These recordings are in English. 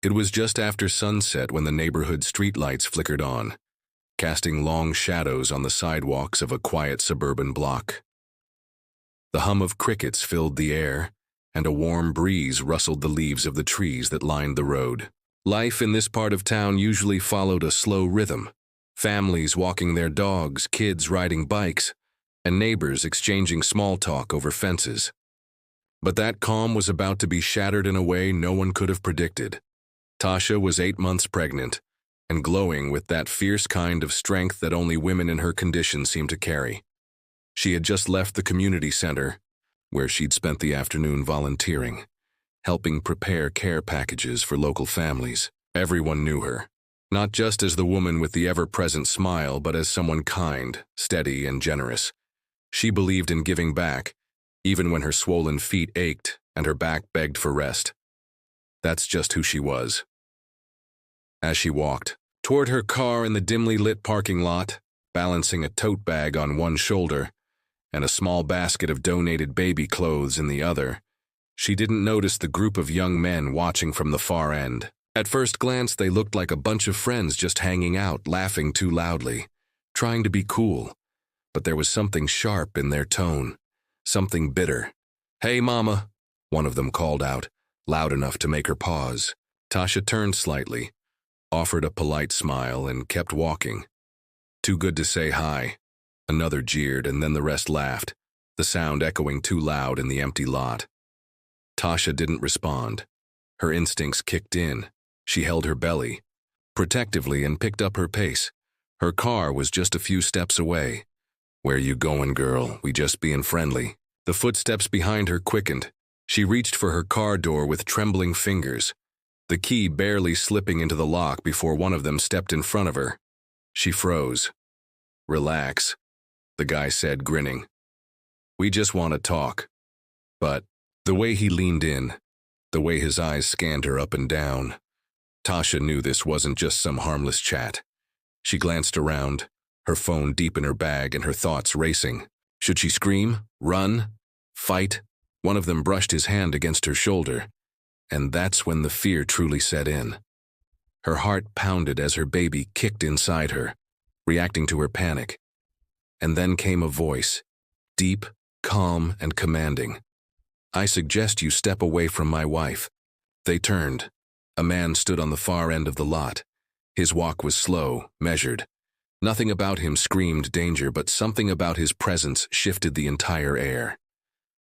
It was just after sunset when the neighborhood streetlights flickered on, casting long shadows on the sidewalks of a quiet suburban block. The hum of crickets filled the air, and a warm breeze rustled the leaves of the trees that lined the road. Life in this part of town usually followed a slow rhythm. Families walking their dogs, kids riding bikes, and neighbors exchanging small talk over fences. But that calm was about to be shattered in a way no one could have predicted. Tasha was 8 months pregnant, and glowing with that fierce kind of strength that only women in her condition seem to carry. She had just left the community center, where she'd spent the afternoon volunteering, helping prepare care packages for local families. Everyone knew her, not just as the woman with the ever-present smile, but as someone kind, steady, and generous. She believed in giving back, even when her swollen feet ached and her back begged for rest. That's just who she was. As she walked toward her car in the dimly lit parking lot, balancing a tote bag on one shoulder and a small basket of donated baby clothes in the other, she didn't notice the group of young men watching from the far end. At first glance, they looked like a bunch of friends just hanging out, laughing too loudly, trying to be cool. But there was something sharp in their tone, something bitter. "Hey, Mama," one of them called out, loud enough to make her pause. Tasha turned slightly, offered a polite smile, and kept walking. "Too good to say hi." Another jeered, and then the rest laughed, the sound echoing too loud in the empty lot. Tasha didn't respond. Her instincts kicked in. She held her belly protectively and picked up her pace. Her car was just a few steps away. "Where you going, girl? We just being friendly." The footsteps behind her quickened. She reached for her car door with trembling fingers, the key barely slipping into the lock before one of them stepped in front of her. She froze. "Relax," the guy said, grinning. "We just want to talk." But the way he leaned in, the way his eyes scanned her up and down, Tasha knew this wasn't just some harmless chat. She glanced around, her phone deep in her bag and her thoughts racing. Should she scream, run, fight? One of them brushed his hand against her shoulder, and that's when the fear truly set in. Her heart pounded as her baby kicked inside her, reacting to her panic. And then came a voice, deep, calm, and commanding. "I suggest you step away from my wife." They turned. A man stood on the far end of the lot. His walk was slow, measured. Nothing about him screamed danger, but something about his presence shifted the entire air.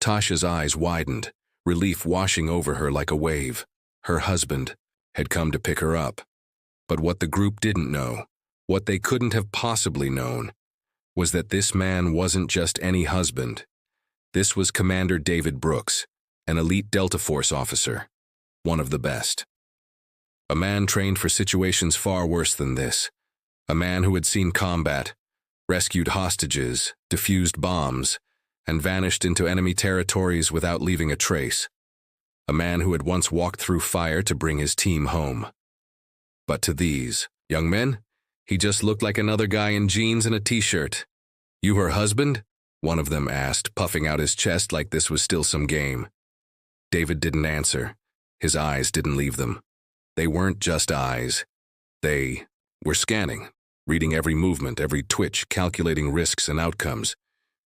Tasha's eyes widened, relief washing over her like a wave. Her husband had come to pick her up. But what the group didn't know, what they couldn't have possibly known, was that this man wasn't just any husband. This was Commander David Brooks, an elite Delta Force officer, one of the best. A man trained for situations far worse than this. A man who had seen combat, rescued hostages, defused bombs, and vanished into enemy territories without leaving a trace. A man who had once walked through fire to bring his team home. But to these young men, he just looked like another guy in jeans and a t-shirt. "You her husband?" one of them asked, puffing out his chest like this was still some game. David didn't answer. His eyes didn't leave them. They weren't just eyes. They were scanning, reading every movement, every twitch, calculating risks and outcomes.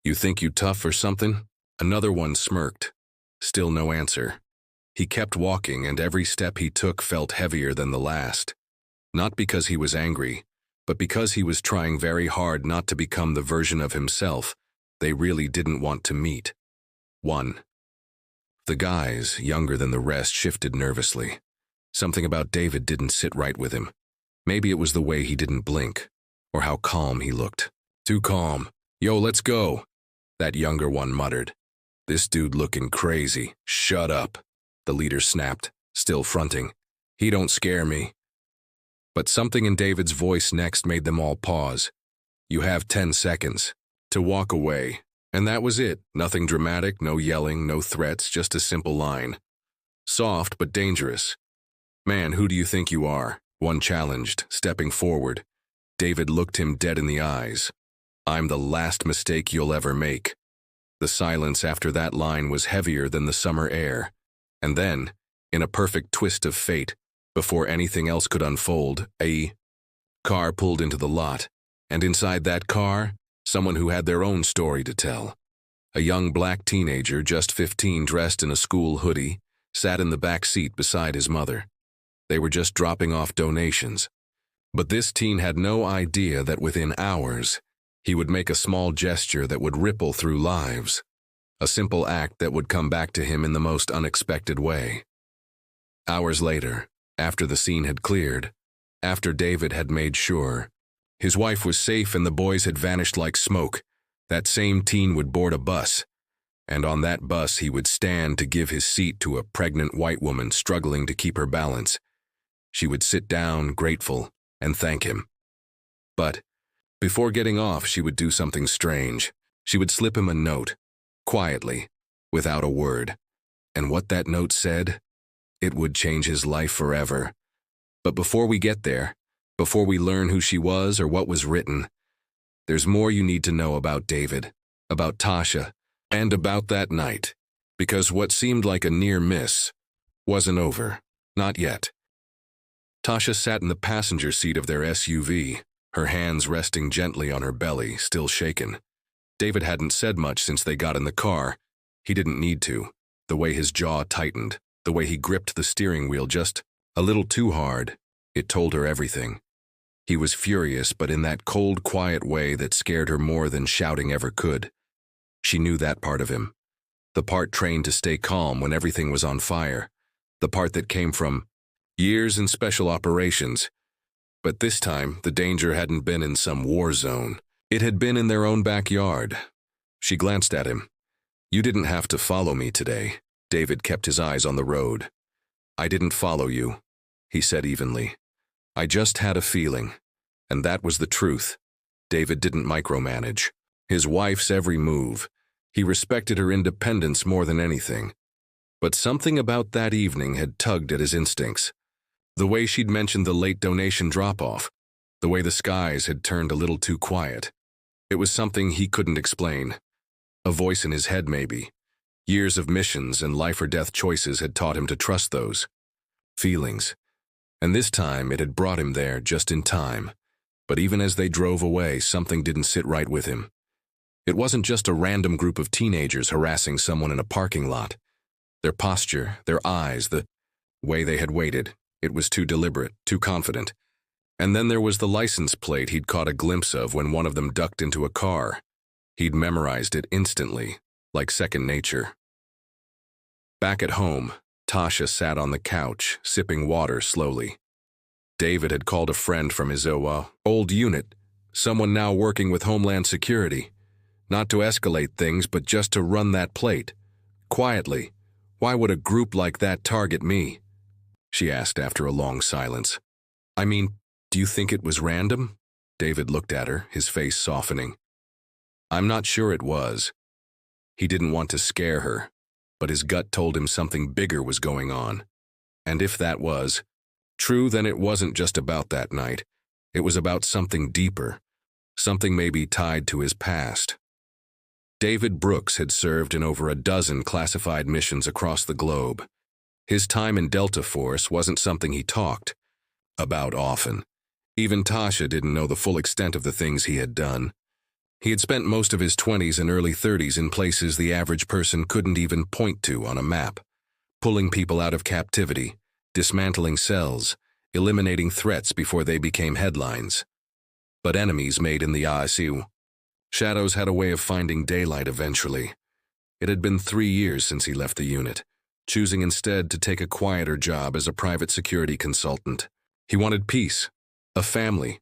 "You think you tough or something?" Another one smirked. Still no answer. He kept walking, and every step he took felt heavier than the last. Not because he was angry, but because he was trying very hard not to become the version of himself they really didn't want to meet. One. The guys, younger than the rest, shifted nervously. Something about David didn't sit right with him. Maybe it was the way he didn't blink, or how calm he looked. "Too calm. Yo, let's go," that younger one muttered. "This dude looking crazy." "Shut up," the leader snapped, still fronting. "He don't scare me." But something in David's voice next made them all pause. "You have 10 seconds to walk away." And that was it. Nothing dramatic, no yelling, no threats, just a simple line. Soft but dangerous. "Man, who do you think you are?" one challenged, stepping forward. David looked him dead in the eyes. "I'm the last mistake you'll ever make." The silence after that line was heavier than the summer air. And then, in a perfect twist of fate, Before anything else could unfold, a car pulled into the lot, and inside that car, someone who had their own story to tell. A young black teenager, just 15, dressed in a school hoodie, sat in the back seat beside his mother. They were just dropping off donations. But this teen had no idea that within hours, he would make a small gesture that would ripple through lives. A simple act that would come back to him in the most unexpected way. Hours later, after the scene had cleared, after David had made sure his wife was safe and the boys had vanished like smoke, that same teen would board a bus, and on that bus he would stand to give his seat to a pregnant white woman struggling to keep her balance. She would sit down, grateful, and thank him. But before getting off, she would do something strange. She would slip him a note, quietly, without a word. And what that note said, it would change his life forever. But before we get there, before we learn who she was or what was written, there's more you need to know about David, about Tasha, and about that night. Because what seemed like a near miss wasn't over. Not yet. Tasha sat in the passenger seat of their SUV, her hands resting gently on her belly, still shaken. David hadn't said much since they got in the car. He didn't need to. The way his jaw tightened, the way he gripped the steering wheel just a little too hard, it told her everything. He was furious, but in that cold, quiet way that scared her more than shouting ever could. She knew that part of him. The part trained to stay calm when everything was on fire. The part that came from years in special operations. But this time, the danger hadn't been in some war zone. It had been in their own backyard. She glanced at him. "You didn't have to follow me today." David kept his eyes on the road. "I didn't follow you," he said evenly. "I just had a feeling." And that was the truth. David didn't micromanage his wife's every move. He respected her independence more than anything. But something about that evening had tugged at his instincts. The way she'd mentioned the late donation drop-off, the way the skies had turned a little too quiet. It was something he couldn't explain. A voice in his head, maybe. Years of missions and life-or-death choices had taught him to trust those feelings. And this time it had brought him there just in time. But even as they drove away, something didn't sit right with him. It wasn't just a random group of teenagers harassing someone in a parking lot. Their posture, their eyes, the way they had waited, it was too deliberate, too confident. And then there was the license plate he'd caught a glimpse of when one of them ducked into a car. He'd memorized it instantly, like second nature. Back at home, Tasha sat on the couch, sipping water slowly. David had called a friend from his old unit, someone now working with Homeland Security. Not to escalate things, but just to run that plate. Quietly. "Why would a group like that target me?" she asked after a long silence. "I mean, do you think it was random?" David looked at her, his face softening. "I'm not sure it was." He didn't want to scare her, but his gut told him something bigger was going on. And if that was true, then it wasn't just about that night. It was about something deeper, something maybe tied to his past. David Brooks had served in over a dozen classified missions across the globe. His time in Delta Force wasn't something he talked about often. Even Tasha didn't know the full extent of the things he had done. He had spent most of his 20s and early 30s in places the average person couldn't even point to on a map, pulling people out of captivity, dismantling cells, eliminating threats before they became headlines. But enemies made in the ISU. Shadows had a way of finding daylight eventually. It had been 3 years since he left the unit, choosing instead to take a quieter job as a private security consultant. He wanted peace, a family,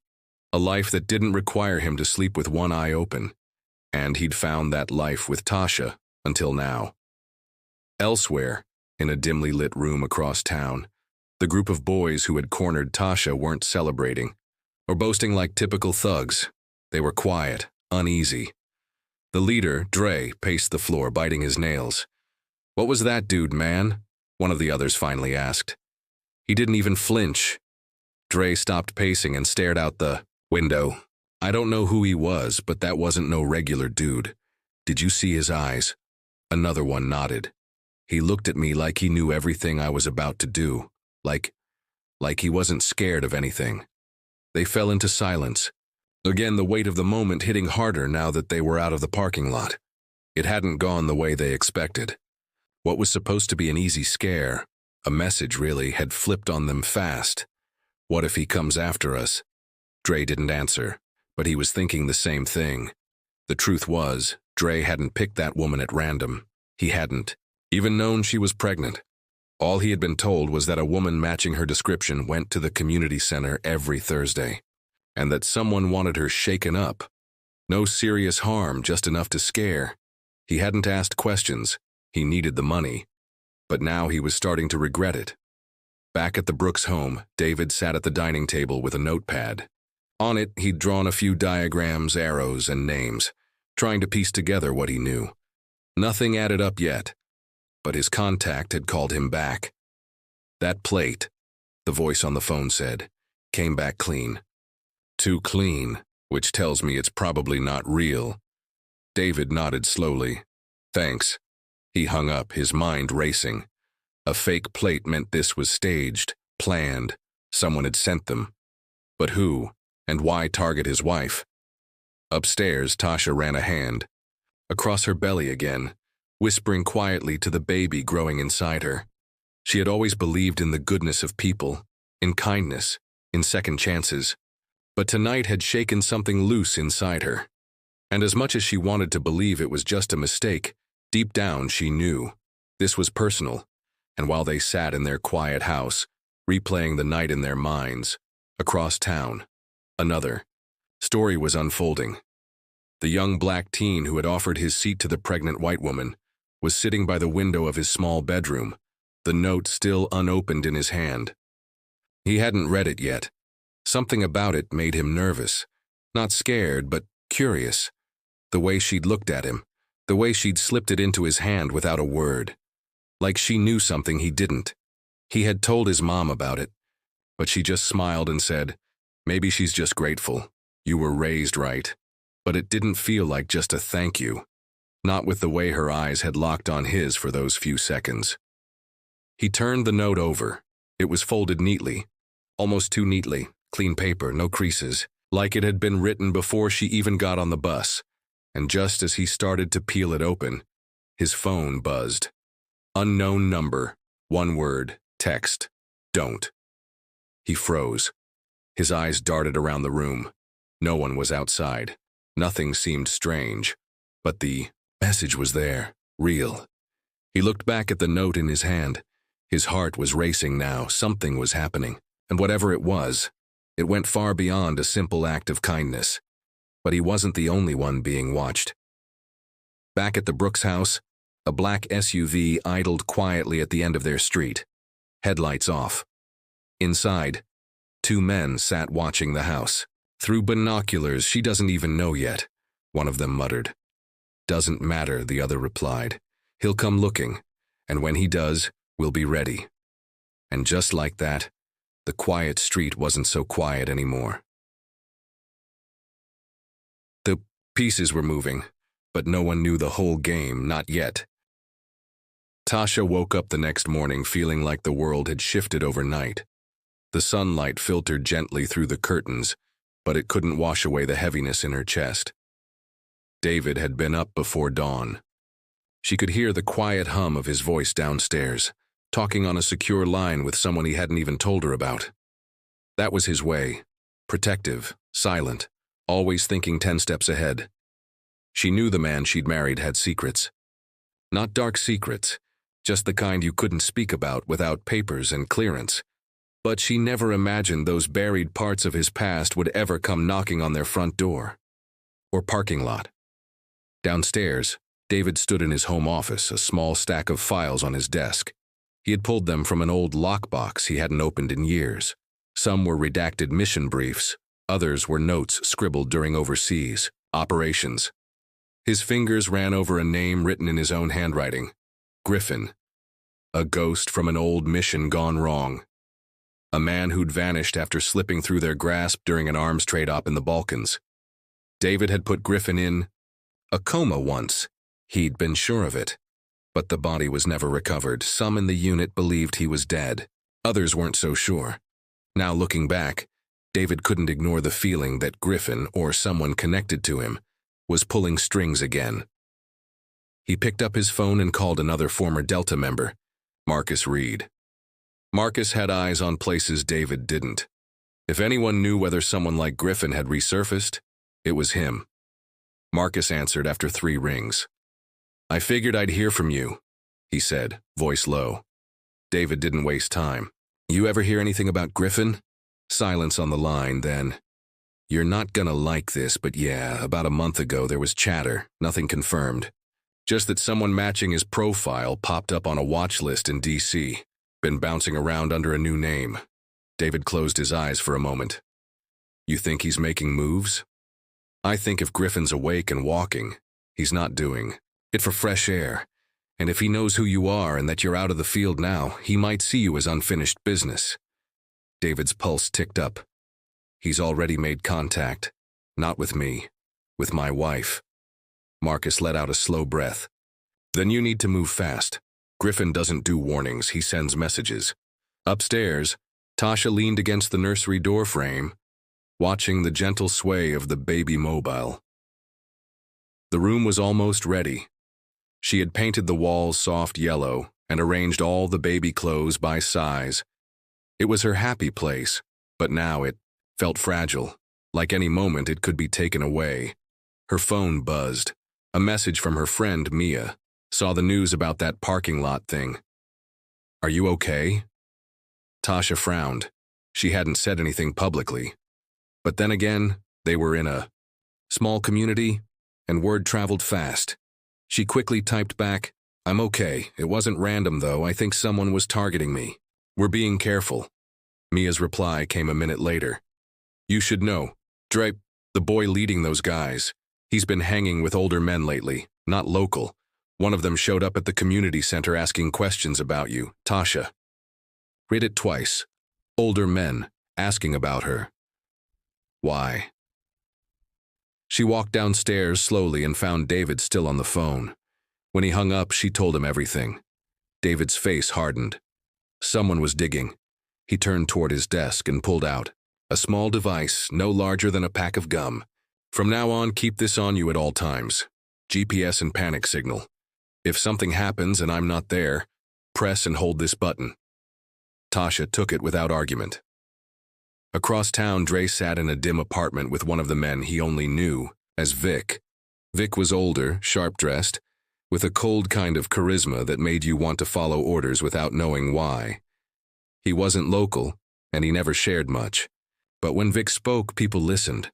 a life that didn't require him to sleep with one eye open. And he'd found that life with Tasha until now. Elsewhere, in a dimly lit room across town, the group of boys who had cornered Tasha weren't celebrating or boasting like typical thugs. They were quiet, uneasy. The leader, Dre, paced the floor, biting his nails. "What was that dude, man?" one of the others finally asked. He didn't even flinch. Dre stopped pacing and stared out the window. "I don't know who he was, but that wasn't no regular dude. Did you see his eyes?" Another one nodded. "He looked at me like he knew everything I was about to do. Like like he wasn't scared of anything. They fell into silence, again the weight of the moment hitting harder now that they were out of the parking lot. It hadn't gone the way they expected. What was supposed to be an easy scare, a message really, had flipped on them fast. What if he comes after us? Dre didn't answer, but he was thinking the same thing. The truth was, Dre hadn't picked that woman at random. He hadn't even known she was pregnant. All he had been told was that a woman matching her description went to the community center every Thursday, and that someone wanted her shaken up. No serious harm, just enough to scare. He hadn't asked questions. He needed the money. But now he was starting to regret it. Back at the Brooks home, David sat at the dining table with a notepad. On it, he'd drawn a few diagrams, arrows, and names, trying to piece together what he knew. Nothing added up yet, but his contact had called him back. That plate, the voice on the phone said, came back clean. Too clean, which tells me it's probably not real. David nodded slowly. Thanks. He hung up, his mind racing. A fake plate meant this was staged, planned. Someone had sent them. But who, and why target his wife? Upstairs, Tasha ran a hand across her belly again, whispering quietly to the baby growing inside her. She had always believed in the goodness of people, in kindness, in second chances, but tonight had shaken something loose inside her. And as much as she wanted to believe it was just a mistake, deep down she knew this was personal. And while they sat in their quiet house, replaying the night in their minds, across town, another story was unfolding. The young black teen who had offered his seat to the pregnant white woman was sitting by the window of his small bedroom, the note still unopened in his hand. He hadn't read it yet. Something about it made him nervous, not scared, but curious. The way she'd looked at him, the way she'd slipped it into his hand without a word. Like she knew something he didn't. He had told his mom about it, but she just smiled and said, "Maybe she's just grateful. You were raised right." But it didn't feel like just a thank you. Not with the way her eyes had locked on his for those few seconds. He turned the note over. It was folded neatly, almost too neatly, clean paper, no creases, like it had been written before she even got on the bus. And just as he started to peel it open, his phone buzzed. Unknown number, one word, text, don't. He froze. His eyes darted around the room. No one was outside. Nothing seemed strange, but the message was there, real. He looked back at the note in his hand. His heart was racing now. Something was happening, and whatever it was, it went far beyond a simple act of kindness. But he wasn't the only one being watched. Back at the Brooks house, a black SUV idled quietly at the end of their street, headlights off. Inside, two men sat watching the house. Through binoculars she doesn't even know yet, one of them muttered. Doesn't matter, the other replied. He'll come looking, and when he does, we'll be ready. And just like that, the quiet street wasn't so quiet anymore. The pieces were moving, but no one knew the whole game, not yet. Tasha woke up the next morning feeling like the world had shifted overnight. The sunlight filtered gently through the curtains, but it couldn't wash away the heaviness in her chest. David had been up before dawn. She could hear the quiet hum of his voice downstairs, talking on a secure line with someone he hadn't even told her about. That was his way, protective, silent, always thinking 10 steps ahead. She knew the man she'd married had secrets. Not dark secrets, just the kind you couldn't speak about without papers and clearance. But she never imagined those buried parts of his past would ever come knocking on their front door or parking lot. Downstairs, David stood in his home office, a small stack of files on his desk. He had pulled them from an old lockbox he hadn't opened in years. Some were redacted mission briefs, others were notes scribbled during overseas operations. His fingers ran over a name written in his own handwriting. Griffin. A ghost from an old mission gone wrong. A man who'd vanished after slipping through their grasp during an arms trade op in the Balkans. David had put Griffin in a coma once. He'd been sure of it. But the body was never recovered. Some in the unit believed he was dead. Others weren't so sure. Now looking back, David couldn't ignore the feeling that Griffin, or someone connected to him, was pulling strings again. He picked up his phone and called another former Delta member, Marcus Reed. Marcus had eyes on places David didn't. If anyone knew whether someone like Griffin had resurfaced, it was him. Marcus answered after 3 rings. "I figured I'd hear from you," he said, voice low. David didn't waste time. "You ever hear anything about Griffin?" Silence on the line, then, "You're not gonna like this, but yeah, about a month ago there was chatter, nothing confirmed. Just that someone matching his profile popped up on a watch list in D.C., been bouncing around under a new name." David closed his eyes for a moment. "You think he's making moves?" "I think if Griffin's awake and walking, he's not doing it for fresh air. And if he knows who you are and that you're out of the field now, he might see you as unfinished business." David's pulse ticked up. "He's already made contact. Not with me. With my wife." Marcus let out a slow breath. "Then you need to move fast. Griffin doesn't do warnings, he sends messages." Upstairs, Tasha leaned against the nursery door frame, watching the gentle sway of the baby mobile. The room was almost ready. She had painted the walls soft yellow and arranged all the baby clothes by size. It was her happy place, but now it felt fragile, like any moment it could be taken away. Her phone buzzed. A message from her friend, Mia, saw the news about that parking lot thing. "Are you okay?" Tasha frowned. She hadn't said anything publicly. But then again, they were in a small community, and word traveled fast. She quickly typed back, "I'm okay. It wasn't random, though. I think someone was targeting me. We're being careful." Mia's reply came a minute later. "You should know. Dre, the boy leading those guys. He's been hanging with older men lately, not local. One of them showed up at the community center asking questions about you, Tasha." Read it twice. Older men, asking about her. Why? She walked downstairs slowly and found David still on the phone. When he hung up, she told him everything. David's face hardened. Someone was digging. He turned toward his desk and pulled out a small device no larger than a pack of gum. "From now on, keep this on you at all times. GPS and panic signal. If something happens and I'm not there, press and hold this button." Tasha took it without argument. Across town, Dre sat in a dim apartment with one of the men he only knew as Vic. Vic was older, sharp-dressed, with a cold kind of charisma that made you want to follow orders without knowing why. He wasn't local, and he never shared much. But when Vic spoke, people listened.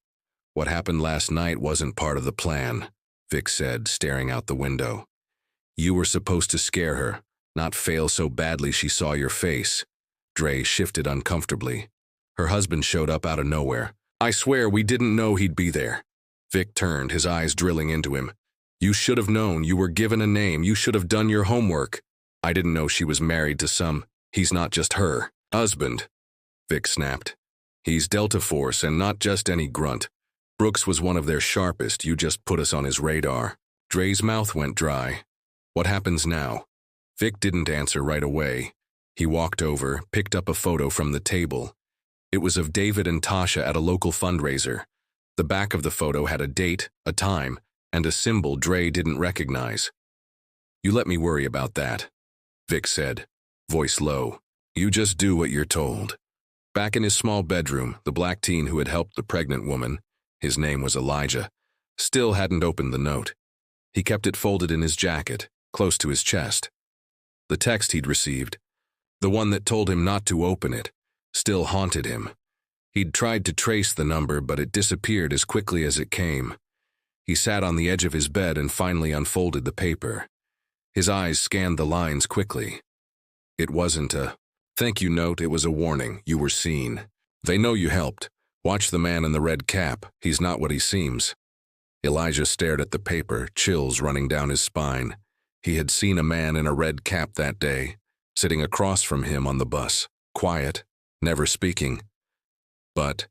"What happened last night wasn't part of the plan," Vic said, staring out the window. "You were supposed to scare her, not fail so badly she saw your face." Dre shifted uncomfortably. Her husband showed up out of nowhere. "I swear we didn't know he'd be there." Vic turned, his eyes drilling into him. "You should have known. You were given a name. You should have done your homework." "I didn't know she was married to some. He's not just her husband," Vic snapped. "He's Delta Force and not just any grunt. Brooks was one of their sharpest. You just put us on his radar." Dre's mouth went dry. "What happens now?" Vic didn't answer right away. He walked over, picked up a photo from the table. It was of David and Tasha at a local fundraiser. The back of the photo had a date, a time, and a symbol Dre didn't recognize. "You let me worry about that," Vic said, voice low. "You just do what you're told." Back in his small bedroom, the black teen who had helped the pregnant woman, his name was Elijah, still hadn't opened the note. He kept it folded in his jacket, close to his chest. The text he'd received, the one that told him not to open it, still haunted him. He'd tried to trace the number, but it disappeared as quickly as it came. He sat on the edge of his bed and finally unfolded the paper. His eyes scanned the lines quickly. It wasn't a thank you note, it was a warning. You were seen. They know you helped. Watch the man in the red cap. He's not what he seems. Elijah stared at the paper, chills running down his spine. He had seen a man in a red cap that day, sitting across from him on the bus, quiet, never speaking. But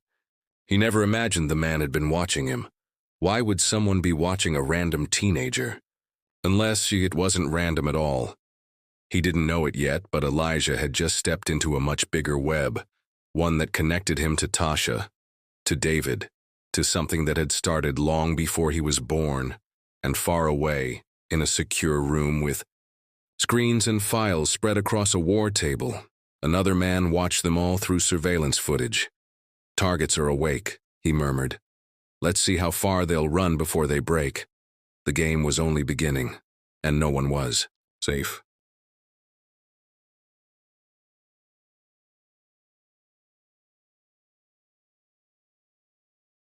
he never imagined the man had been watching him. Why would someone be watching a random teenager? Unless it wasn't random at all. He didn't know it yet, but Elijah had just stepped into a much bigger web, One that connected him to Tasha, to David, to something that had started long before he was born, and far away, in a secure room with screens and files spread across a war table. Another man watched them all through surveillance footage. "Targets are awake," he murmured. "Let's see how far they'll run before they break." The game was only beginning, and no one was safe.